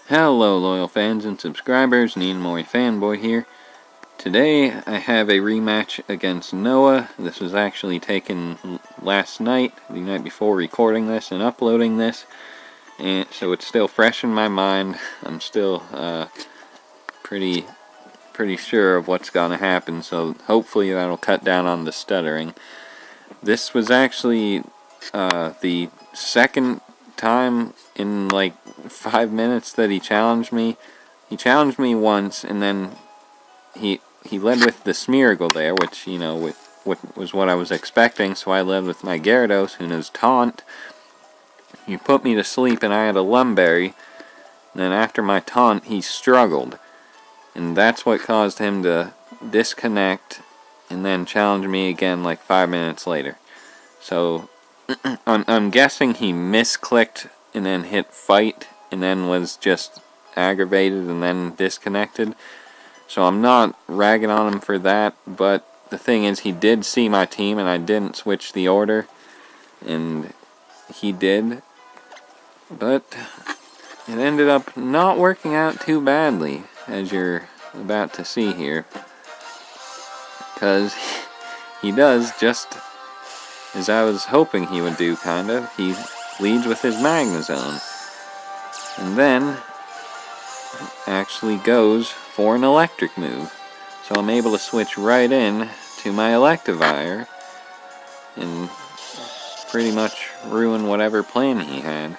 Hello loyal fans and subscribers, Niinamori Fanboy here. Today I have a rematch against Noah. This was actually taken last night, the night before recording this and uploading this. And so it's still fresh in my mind. I'm still pretty sure of what's gonna happen, so hopefully that'll cut down on the stuttering. This was actually the second time in like 5 minutes that he challenged me. He challenged me once, and then he led with the Smeargle there, which, you know, was what I was expecting, so I led with my Gyarados, who knows Taunt. He put me to sleep, and I had a Lumberry. And then after my Taunt, he struggled. And that's what caused him to disconnect, and then challenge me again like 5 minutes later. So I'm guessing he misclicked and then hit fight and then was just aggravated and then disconnected. So I'm not ragging on him for that, but the thing is, he did see my team and I didn't switch the order, and he did. But it ended up not working out too badly, as you're about to see here, because he does just as I was hoping he would do, kind of. He leads with his Magnezone, and then actually goes for an electric move. So I'm able to switch right in to my Electivire and pretty much ruin whatever plan he had.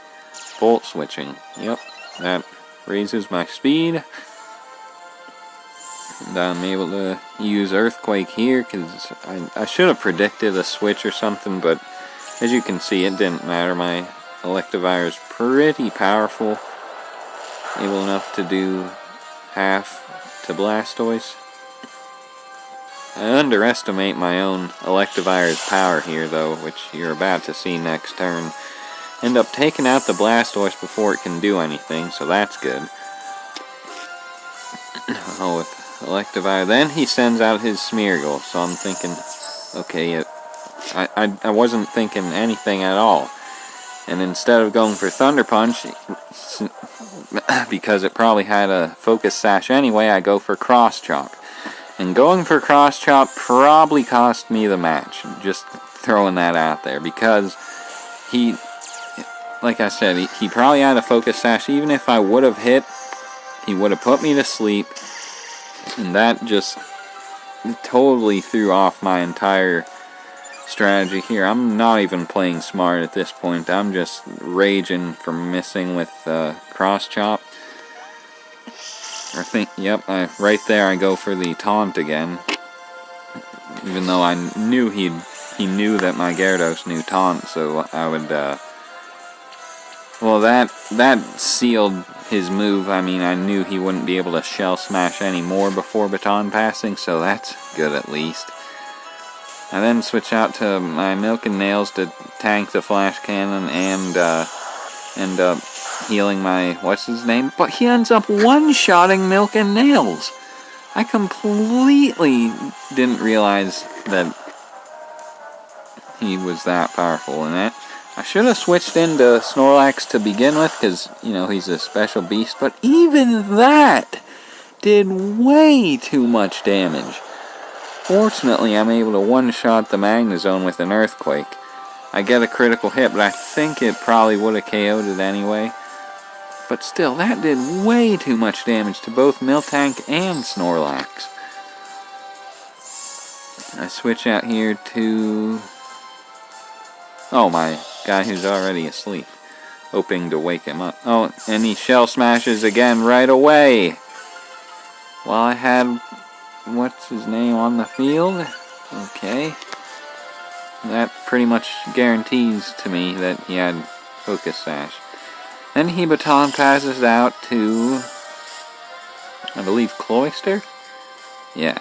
Volt switching. Yep, that raises my speed. And I'm able to use Earthquake here, because I should have predicted a switch or something, but as you can see, it didn't matter. My Electivire is pretty powerful, able enough to do half to Blastoise. I underestimate my own Electivire's power here, though, which you're about to see next turn. End up taking out the Blastoise before it can do anything, so that's good. Oh, with Electivire. Then he sends out his Smeargle, so I'm thinking, okay, I wasn't thinking anything at all. And instead of going for Thunder Punch, because it probably had a Focus Sash anyway, I go for Cross Chop. And going for Cross Chop probably cost me the match. Just throwing that out there, because he, like I said, he probably had a Focus Sash. Even if I would have hit, he would have put me to sleep. And that just totally threw off my entire strategy here. I'm not even playing smart at this point. I'm just raging for missing with Cross Chop. I think, yep, right there I go for the Taunt again. Even though I knew he knew that my Gyarados knew Taunt, so I would, well, that sealed his move. I mean, I knew he wouldn't be able to Shell Smash anymore before Baton Passing, so that's good at least. I then switch out to my Milk and Nails to tank the Flash Cannon and end up healing my, what's his name? But he ends up one-shotting Milk and Nails. I completely didn't realize that he was that powerful, and that I should have switched into Snorlax to begin with, because, you know, he's a special beast, but even that did way too much damage. Fortunately, I'm able to one-shot the Magnezone with an Earthquake. I get a critical hit, but I think it probably would have KO'd it anyway. But still, that did way too much damage to both Miltank and Snorlax. I switch out here to, oh, my guy who's already asleep, hoping to wake him up. Oh, and he Shell Smashes again right away. While I had, what's his name, on the field? Okay. That pretty much guarantees to me that he had Focus Sash. Then he Baton Passes out to, I believe, Cloyster? Yeah.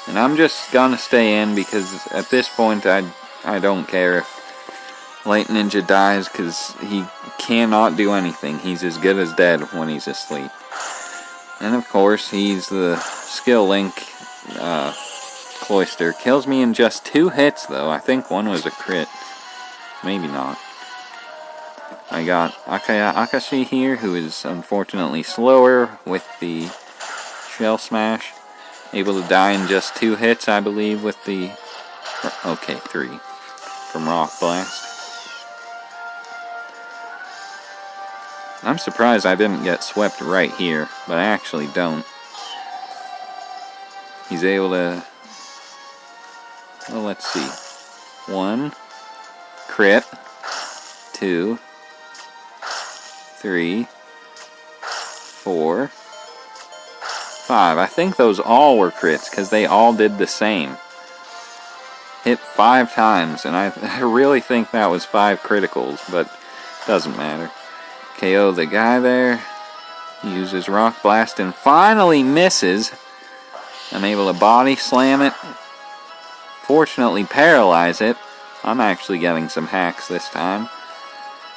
And I'm just gonna stay in, because at this point I don't care if Light Ninja dies, because he cannot do anything. He's as good as dead when he's asleep. And of course, he's the Skill Link. Cloyster kills me in just 2 hits, though. I think one was a crit. Maybe not. I got Akashi here, who is unfortunately slower with the Shell Smash. Able to die in just 2 hits, I believe, with the... Okay, 3. From Rock Blast. I'm surprised I didn't get swept right here, but I actually don't. He's able to... Well, let's see. 1. Crit. 2. 3. 4. 5. I think those all were crits, because they all did the same. Hit 5 times, and I really think that was 5 criticals, but doesn't matter. KO the guy there. Uses Rock Blast and finally misses. I'm able to body slam it. Fortunately paralyze it. I'm actually getting some hacks this time.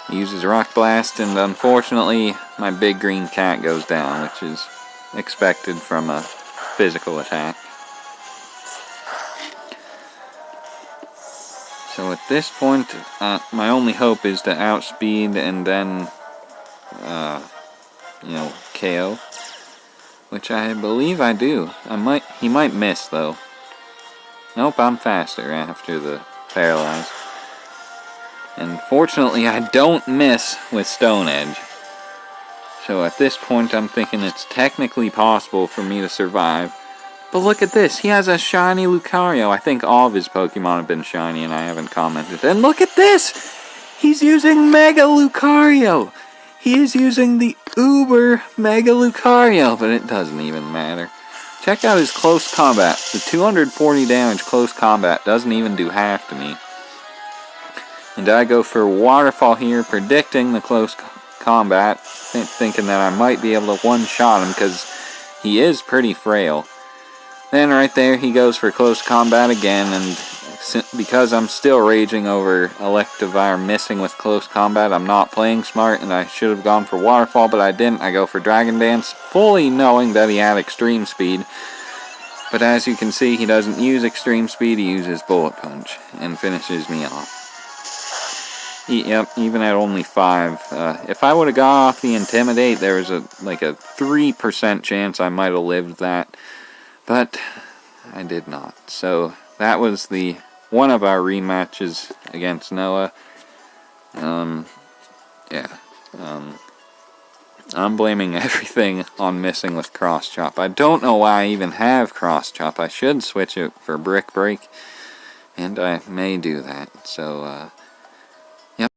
Uses Rock Blast and unfortunately my big green cat goes down, which is expected from a physical attack. So at this point, my only hope is to outspeed and then KO, which I believe I do. He might miss though. Nope, I'm faster after the paralyze. And fortunately, I don't miss with Stone Edge. So at this point, I'm thinking it's technically possible for me to survive. But look at this, he has a shiny Lucario. I think all of his Pokemon have been shiny and I haven't commented. And look at this! He's using Mega Lucario! He is using the Uber Mega Lucario, but it doesn't even matter. Check out his close combat. The 240 damage close combat doesn't even do half to me. And I go for Waterfall here, predicting the close combat, thinking that I might be able to one-shot him because he is pretty frail. Then right there he goes for close combat again, and because I'm still raging over Electivire missing with close combat, I'm not playing smart and I should have gone for Waterfall, but I didn't. I go for Dragon Dance, fully knowing that he had Extreme Speed. But as you can see, he doesn't use Extreme Speed, he uses Bullet Punch and finishes me off. Yep, even at only 5. If I would have got off the Intimidate, there was a 3% chance I might have lived that. But I did not. So that was one of our rematches against Noah. I'm blaming everything on missing with Cross Chop. I don't know why I even have Cross Chop. I should switch it for Brick Break, and I may do that. So